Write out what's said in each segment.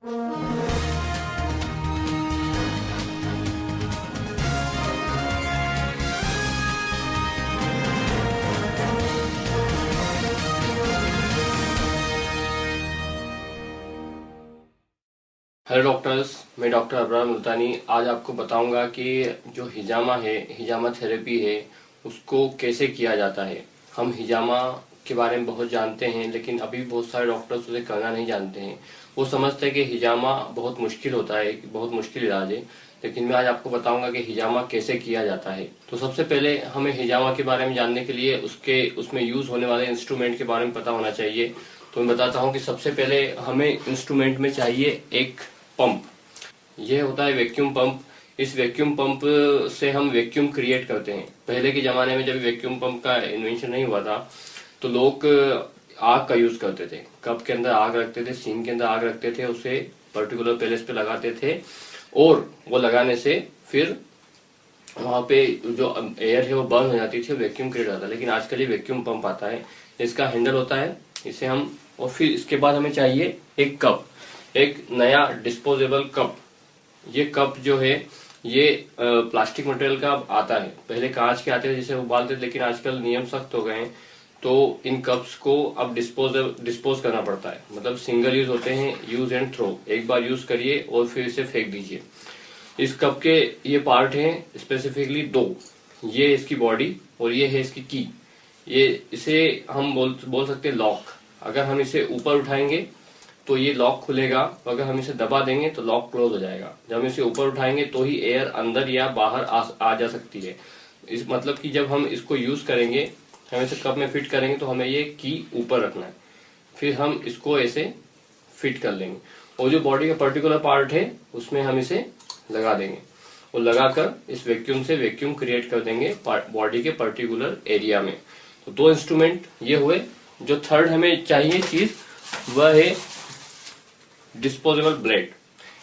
Hello doctors, मैं doctor Abrar मुल्तानी आज आपको बताऊंगा कि जो हिजामा है, हिजामा थेरेपी है, उसको कैसे किया जाता है। हम हिजामा के बारे में बहुत जानते हैं, लेकिन अभी बहुत सारे डॉक्टर्स उसे करना नहीं जानते हैं। वो समझते हैं कि हिजामा बहुत मुश्किल होता है, बहुत मुश्किल इलाज है, लेकिन मैं आज आपको बताऊंगा कि हिजामा कैसे किया जाता है। तो सबसे पहले हमें हिजामा के बारे में जानने के लिए उसमें यूज होने वाले इंस्ट्रूमेंट के बारे में पता होना चाहिए। तो मैं बताता हूँ कि सबसे पहले हमें इंस्ट्रूमेंट में चाहिए एक पंप। यह होता है वैक्यूम पंप। इस वैक्यूम पंप से हम वैक्यूम क्रिएट करते हैं। पहले के जमाने में जब वैक्यूम पंप का इन्वेंशन नहीं हुआ था तो लोग आग का यूज करते थे। कप के अंदर आग रखते थे, सीन के अंदर आग रखते थे, उसे पर्टिकुलर प्लेस पे लगाते थे और वो लगाने से फिर वहां पे जो एयर है वो बर्न हो जाती थी, वैक्यूम क्रिएट होता था। लेकिन आजकल ये वैक्यूम पंप आता है, इसका हैंडल होता है, इसे हम और फिर इसके बाद हमें चाहिए एक कप, एक नया डिस्पोजेबल कप। ये कप जो है ये प्लास्टिक मटेरियल का आता है। पहले कांच के आते थे जिसे उबालते थे, लेकिन आजकल नियम सख्त हो गए हैं तो इन कप्स को अब डिस्पोज करना पड़ता है। मतलब सिंगल यूज होते हैं, यूज एंड थ्रो, एक बार यूज करिए और फिर इसे फेंक दीजिए। इस कप के ये पार्ट हैं स्पेसिफिकली दो, ये इसकी बॉडी और ये है इसकी की। ये इसे हम बोल सकते हैं लॉक। अगर हम इसे ऊपर उठाएंगे तो ये लॉक खुलेगा, अगर हम इसे दबा देंगे तो लॉक क्लोज हो जाएगा। जब हम इसे ऊपर उठाएंगे तो ही एयर अंदर या बाहर आ जा सकती है। इस मतलब कि जब हम इसको यूज करेंगे, हम इसे कप में फिट करेंगे तो हमें ये की ऊपर रखना है, फिर हम इसको ऐसे फिट कर लेंगे और जो बॉडी का पर्टिकुलर पार्ट है उसमें हम इसे लगा देंगे और लगाकर इस वैक्यूम से वैक्यूम क्रिएट कर देंगे बॉडी के पर्टिकुलर एरिया में। तो दो इंस्ट्रूमेंट ये हुए। जो थर्ड हमें चाहिए चीज वह है डिस्पोजेबल ब्लेड।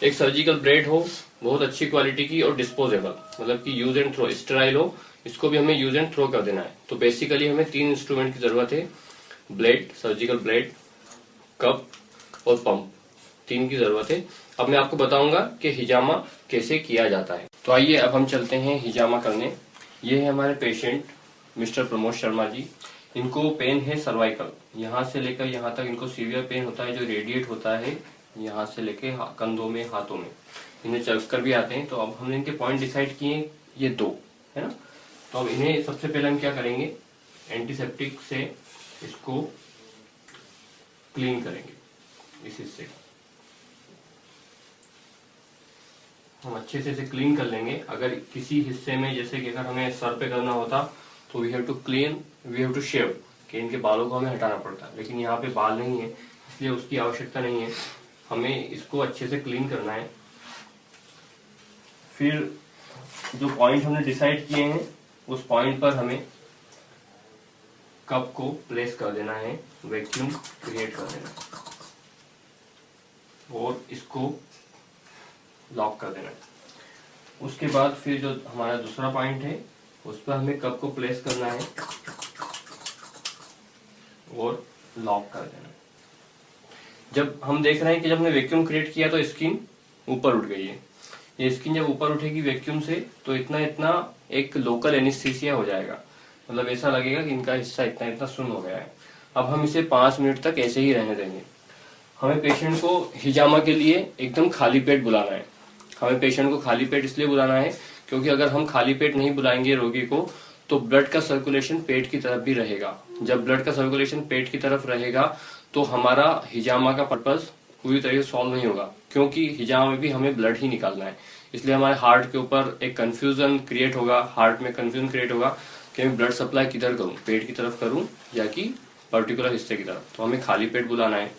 एक सर्जिकल ब्लेड हो बहुत अच्छी क्वालिटी की और डिस्पोजेबल, मतलब कि यूज एंड थ्रो, स्टेराइल हो। इसको भी हमें यूज एंड थ्रो कर देना है। तो बेसिकली हमें तीन इंस्ट्रूमेंट की जरूरत है, ब्लेड, सर्जिकल ब्लेड, कप और पंप, तीन की जरूरत है। अब मैं आपको बताऊंगा कि हिजामा कैसे किया जाता है। तो आइए अब हम चलते हैं हिजामा करने। ये है हमारे पेशेंट मिस्टर प्रमोद शर्मा जी। इनको पेन है सर्वाइकल, यहाँ से लेकर यहाँ तक इनको सीवियर पेन होता है जो रेडिएट होता है यहाँ से लेके कंधों में, हाथों में। इन्हें चक्कर भी आते हैं। तो अब हमने इनके पॉइंट डिसाइड किए, ये दो है ना। तो अब इन्हें सबसे पहले हम क्या करेंगे, एंटीसेप्टिक से इसको क्लीन करेंगे। इस हिस्से को हम अच्छे से इसे क्लीन कर लेंगे। अगर किसी हिस्से में, जैसे कि अगर हमें सर पे करना होता तो we have to clean, we have to shave, कि इनके बालों को हमें हटाना पड़ता है। लेकिन यहाँ पे बाल नहीं है इसलिए उसकी आवश्यकता नहीं है। हमें इसको अच्छे से क्लीन करना है। फिर जो पॉइंट हमने डिसाइड किए हैं उस पॉइंट पर हमें कप को प्लेस कर देना है, वैक्यूम क्रिएट कर देना है और इसको लॉक कर देना है। उसके बाद फिर जो हमारा दूसरा पॉइंट है उस पर हमें कप को प्लेस करना है और लॉक कर देना है। जब हम देख रहे हैं कि जब हमने वैक्यूम क्रिएट किया तो स्किन ऊपर उठ गई है। ये स्किन जब ऊपर उठेगी वैक्यूम से तो इतना इतना एक लोकल एनेस्थीसिया हो जाएगा। मतलब ऐसा लगेगा कि इनका हिस्सा इतना इतना सुन्न हो गया है। अब हम इसे 5 मिनट तक ऐसे ही रहने देंगे। हमें पेशेंट को हिजामा के लिए एकदम खाली पेट बुलाना है। हमें पेशेंट को खाली पेट इसलिए बुलाना है क्योंकि अगर हम खाली पेट नहीं बुलाएंगे रोगी को तो ब्लड का सर्कुलेशन पेट की तरफ भी रहेगा। जब ब्लड का सर्कुलेशन पेट की तरफ रहेगा तो हमारा हिजामा का पर्पस पूरी तरीके से सॉल्व नहीं होगा, क्योंकि हिजामा में भी हमें ब्लड ही निकालना है। इसलिए हमारे हार्ट के ऊपर एक कंफ्यूजन क्रिएट होगा, हार्ट में कंफ्यूजन क्रिएट होगा कि मैं ब्लड सप्लाई किधर करूं, पेट की तरफ करूं या कि पर्टिकुलर हिस्से की तरफ। तो हमें खाली पेट बुलाना है।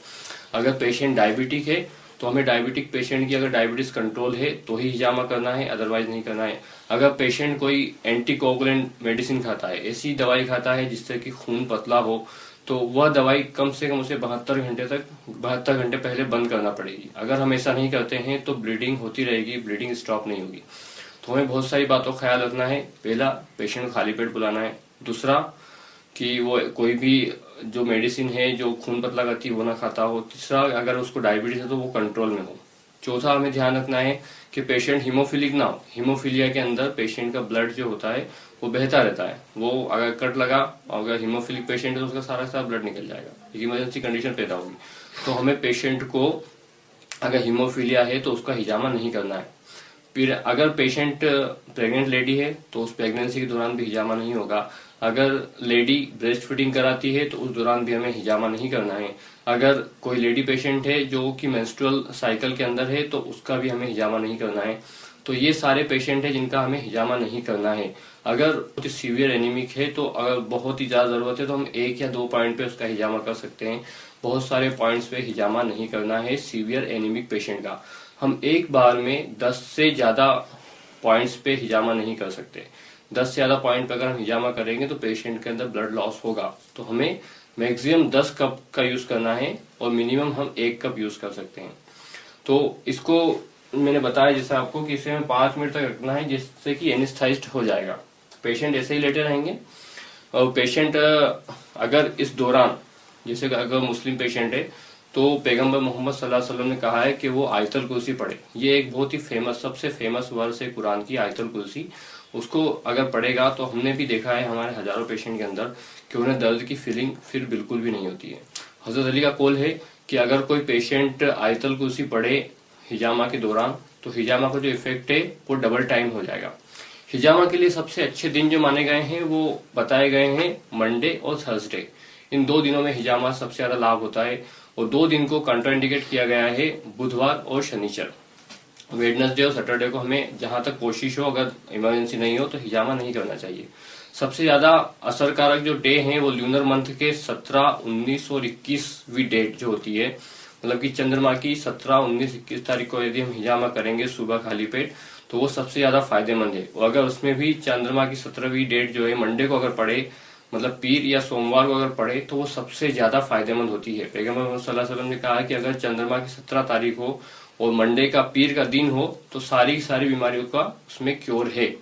अगर पेशेंट डायबिटिक है तो हमें डायबिटिक पेशेंट की अगर डायबिटीज कंट्रोल है तो ही हिजामा करना है, अदरवाइज नहीं करना है। अगर पेशेंट कोई एंटीकोगुलेंट मेडिसिन खाता है, ऐसी दवाई खाता है जिससे कि खून पतला हो, तो वह दवाई कम से कम उसे 72 घंटे पहले बंद करना पड़ेगी। अगर हम ऐसा नहीं करते हैं तो ब्लीडिंग होती रहेगी, ब्लीडिंग स्टॉप नहीं होगी। तो हमें बहुत सारी बातों का ख्याल रखना है। पहला, पेशेंट को खाली पेट बुलाना है। दूसरा कि वो कोई भी जो मेडिसिन है जो खून पतला करती है वो ना खाता हो। तीसरा, अगर उसको डायबिटीज है तो वो कंट्रोल में हो। चौथा हमें ध्यान रखना है कि पेशेंट हीमोफिलिक ना हो। हीमोफीलिया के अंदर पेशेंट का ब्लड जो होता है वो बहता रहता है। वो अगर कट लगा और अगर हीमोफिलिक पेशेंट है तो उसका सारा सारा ब्लड निकल जाएगा, एक इमरजेंसी कंडीशन पैदा होगी। तो हमें पेशेंट को अगर हीमोफीलिया है तो उसका हिजामा नहीं करना है। फिर अगर पेशेंट प्रेग्नेंट लेडी है तो उस प्रेगनेंसी के दौरान भी हिजामा नहीं होगा। अगर लेडी ब्रेस्ट फीडिंग कराती है तो उस दौरान भी हमें हिजामा नहीं करना है। अगर कोई लेडी पेशेंट है जो कि मेंस्ट्रुअल साइकिल के अंदर है तो उसका भी हमें हिजामा नहीं करना है। तो ये सारे पेशेंट है जिनका हमें हिजामा नहीं करना है। अगर बहुत सीवियर एनीमिक है तो अगर बहुत ही ज्यादा जरूरत है तो हम 1 या 2 पॉइंट पे उसका हिजामा कर सकते हैं। बहुत सारे पॉइंट्स पे हिजामा नहीं करना है सीवियर एनीमिक पेशेंट का। हम एक बार में 10 से ज्यादा पॉइंट्स पे हिजामा नहीं कर सकते। 10 से ज्यादा पॉइंट पे अगर हम हिजामा करेंगे तो पेशेंट के अंदर ब्लड लॉस होगा। तो हमें मैक्सिमम 10 कप का यूज करना है और मिनिमम हम 1 कप यूज कर सकते हैं। तो इसको मैंने बताया जैसे आपको कि इसे हमें 5 मिनट तक रखना है जिससे कि एनेस्थाइज्ड हो जाएगा। पेशेंट ऐसे ही लेटे रहेंगे और पेशेंट अगर इस दौरान, जैसे अगर मुस्लिम पेशेंट है तो पैगंबर मोहम्मद सल्लल्लाहु अलैहि वसल्लम ने कहा है कि वो आयतुल कुर्सी पढ़े। ये एक बहुत ही फेमस, सबसे फेमस वर्स है कुरान की, आयतुल कुर्सी। उसको अगर पढ़ेगा तो हमने भी देखा है हमारे हजारों पेशेंट के अंदर कि उन्हें दर्द की फीलिंग फिर बिल्कुल भी नहीं होती है। हजरत अली का कौल है कि अगर कोई पेशेंट आयतुल कुर्सी पढ़े हिजामा के दौरान तो हिजामा का जो इफेक्ट है वो डबल टाइम हो जाएगा। हिजामा के लिए सबसे अच्छे दिन जो माने गए हैं वो बताए गए हैं मंडे और थर्सडे। इन 2 दिनों में हिजामा सबसे ज्यादा लाभ होता है। और 2 दिन को कंट्राइंडिकेट किया गया है बुधवार और शनिचर। वेडनेसडे और सैटरडे को हमें जहां तक कोशिश हो, अगर इमरजेंसी नहीं हो तो हिजामा नहीं करना चाहिए। सबसे ज्यादा असरकारक जो डे हैं वो ल्यूनर मंथ के 17, 19 और 21वीं डेट जो होती है, मतलब कि चंद्रमा की 17, 19, 21 तारीख को यदि हम हिजामा करेंगे सुबह खाली पेट तो वो सबसे ज्यादा फायदेमंद है। और अगर उसमें भी चंद्रमा की 17वीं डेट जो है मंडे को अगर पड़े, मतलब पीर या सोमवार को अगर पड़े तो वो सबसे ज्यादा फायदेमंद होती है। पैगंबर मोहम्मद सल्लल्लाहु अलैहि वसल्लम ने कहा कि अगर चंद्रमा की 17 तारीख हो और मंडे का पीर का दिन हो तो सारी की सारी बीमारियों का उसमें क्योर है।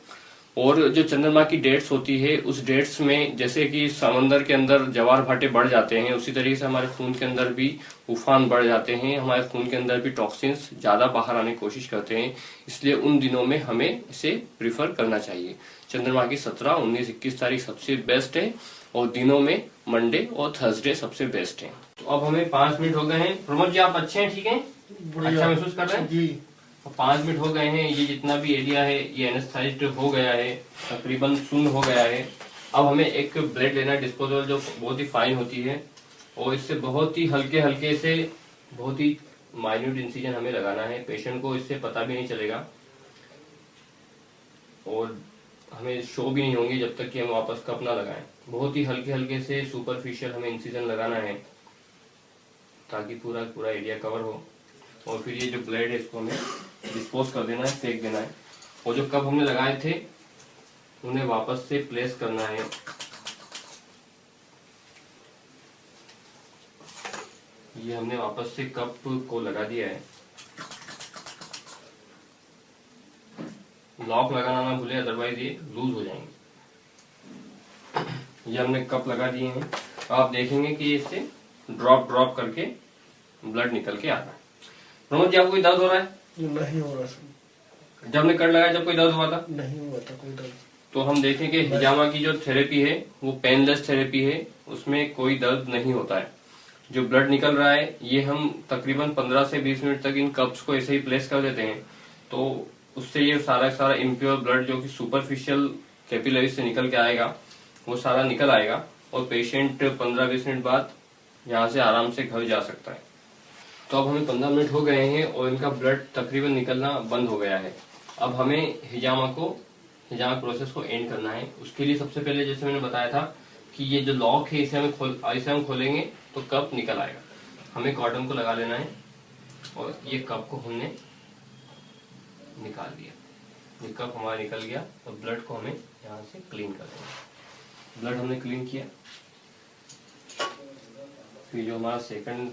और जो चंद्रमा की डेट्स होती है उस डेट्स में जैसे कि समंदर के अंदर ज्वार भाटे बढ़ जाते हैं, उसी तरीके से हमारे खून के अंदर भी उफान बढ़ जाते हैं। हमारे खून के अंदर भी टॉक्सिन्स ज्यादा बाहर आने की कोशिश करते हैं। इसलिए उन दिनों में हमें इसे प्रिफर करना चाहिए। चंद्रमा की 17, 19, 21 तारीख सबसे बेस्ट है और दिनों में मंडे और थर्सडे सबसे बेस्ट है। तो अब हमें 5 मिनट हो गए हैं। प्रमोद जी आप अच्छे हैं? ठीक है, अच्छा महसूस कर रहे हैं जी? 5 मिनट हो गए हैं। ये जितना भी एरिया है ये एनेस्थाइज्ड हो गया है, तकरीबन शून्य हो गया है। अब हमें एक ब्लेड लेना है डिस्पोजेबल जो बहुत ही फाइन होती है और इससे बहुत ही हल्के हल्के से बहुत ही माइन्यूट इंसिजन हमें लगाना है। पेशेंट को इससे पता भी नहीं चलेगा और हमें शो भी नहीं होंगे जब तक कि हम वापस कप ना लगाएं। बहुत ही हल्के हल्के से सुपरफिशियल हमें इंसिजन लगाना है ताकि पूरा पूरा एरिया कवर हो। और फिर ये जो ब्लेड है इसको हमें डिस्पोज कर देना है, फेंक देना है। और जो कप हमने लगाए थे उन्हें वापस से प्लेस करना है। ये हमने वापस से कप को लगा दिया है। लॉक लगाना ना भूले अदरवाइज ये लूज हो जाएंगे। ये हमने कप लगा दिए हैं। आप देखेंगे कि इससे ड्रॉप ड्रॉप करके ब्लड निकल के आ रहा है। प्रमोद जी आपको कोई दर्द हो रहा है? नहीं हो रहा सर। जब ने कट लगाया जब कोई दर्द हुआ था? नहीं हुआ था कोई दर्द। तो हम देखें कि हिजामा की जो थेरेपी है वो पेनलेस थेरेपी है, उसमें कोई दर्द नहीं होता है। जो ब्लड निकल रहा है ये हम तकरीबन 15 से 20 मिनट तक इन कप्स को ऐसे ही प्लेस कर देते हैं तो उससे ये सारा सारा इम्प्योर ब्लड जो कि सुपरफिशियल कैपिलरी से निकल के आएगा वो सारा निकल आएगा और पेशेंट 15-20 मिनट बाद यहाँ से आराम से घर जा सकता है। तो अब हमें 15 मिनट हो गए हैं और इनका ब्लड तकरीबन निकलना बंद हो गया है। अब हमें हिजामा प्रोसेस को एंड करना है। उसके लिए सबसे पहले जैसे मैंने बताया था कि ये जो लॉक है इसे हम खोलेंगे तो कप निकल आएगा। हमें कॉटन को लगा लेना है और ये कप को हमने निकाल दिया। ये कप हमारा निकल गया और ब्लड को हमें यहाँ से क्लीन कर देना। ब्लड हमने क्लीन किया। फिर जो हमारा सेकंड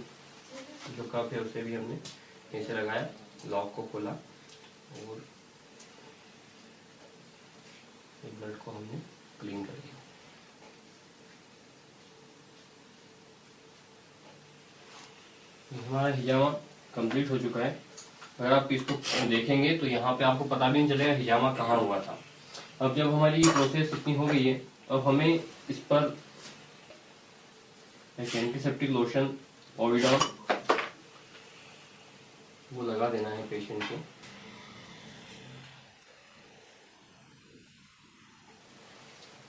जो कप है उसे भी हमने ऐसे लगाया, लॉक को खोला और ब्लड को हमने क्लीन कर दिया। हमारा हिजामा कंप्लीट हो चुका है। अगर आप इसको देखेंगे तो यहाँ पे आपको पता भी नहीं चलेगा हिजामा कहाँ हुआ था। अब जब हमारी ये प्रोसेस इतनी हो गई है, अब हमें इस पर एंटीसेप्टिक लोशन ओविडॉन वो लगा देना है पेशेंट को।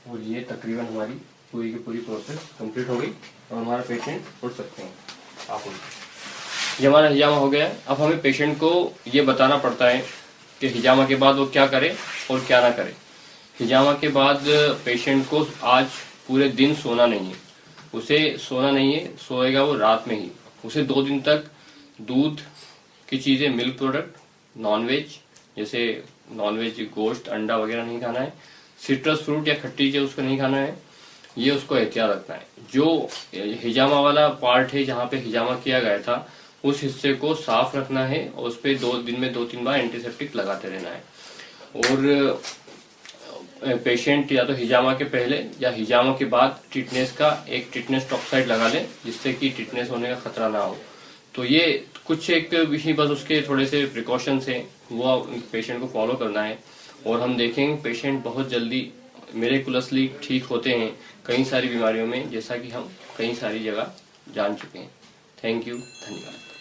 और ये तकरीबन हमारी पूरी की पूरी प्रोसेस कंप्लीट हो गई और हमारा पेशेंट उठ सकते हैं। आप उठ, ये हमारा हिजामा हो गया है। अब हमें पेशेंट को ये बताना पड़ता है कि हिजामा के बाद वो क्या करे और क्या ना करे। हिजामा के बाद पेशेंट को आज पूरे दिन सोना नहीं है, उसे सोना नहीं है, सोएगा वो रात में ही। उसे 2 दिन तक दूध की चीज़ें, मिल्क प्रोडक्ट, नॉनवेज जैसे नॉनवेज गोश्त अंडा वगैरह नहीं खाना है। सिट्रस फ्रूट या खट्टी चीज़ उसको नहीं खाना है, ये उसको एहतियात रखना है। जो हिजामा वाला पार्ट है जहाँ पे हिजामा किया गया था उस हिस्से को साफ रखना है और उस पर 2 दिन में 2-3 बार एंटीसेप्टिक लगाते रहना है। और पेशेंट या तो हिजामा के पहले या हिजामा के बाद टिटनेस का एक टिटनेस टॉक्साइड लगा ले, जिससे कि टिटनेस होने का खतरा ना हो। तो ये कुछ एक विषय बस उसके थोड़े से प्रिकॉशंस हैं, वो पेशेंट को फॉलो करना है। और हम देखेंगे पेशेंट बहुत जल्दी मिरेकुलसली ठीक होते हैं कई सारी बीमारियों में, जैसा कि हम कई सारी जगह जान चुके हैं। थैंक यू, धन्यवाद।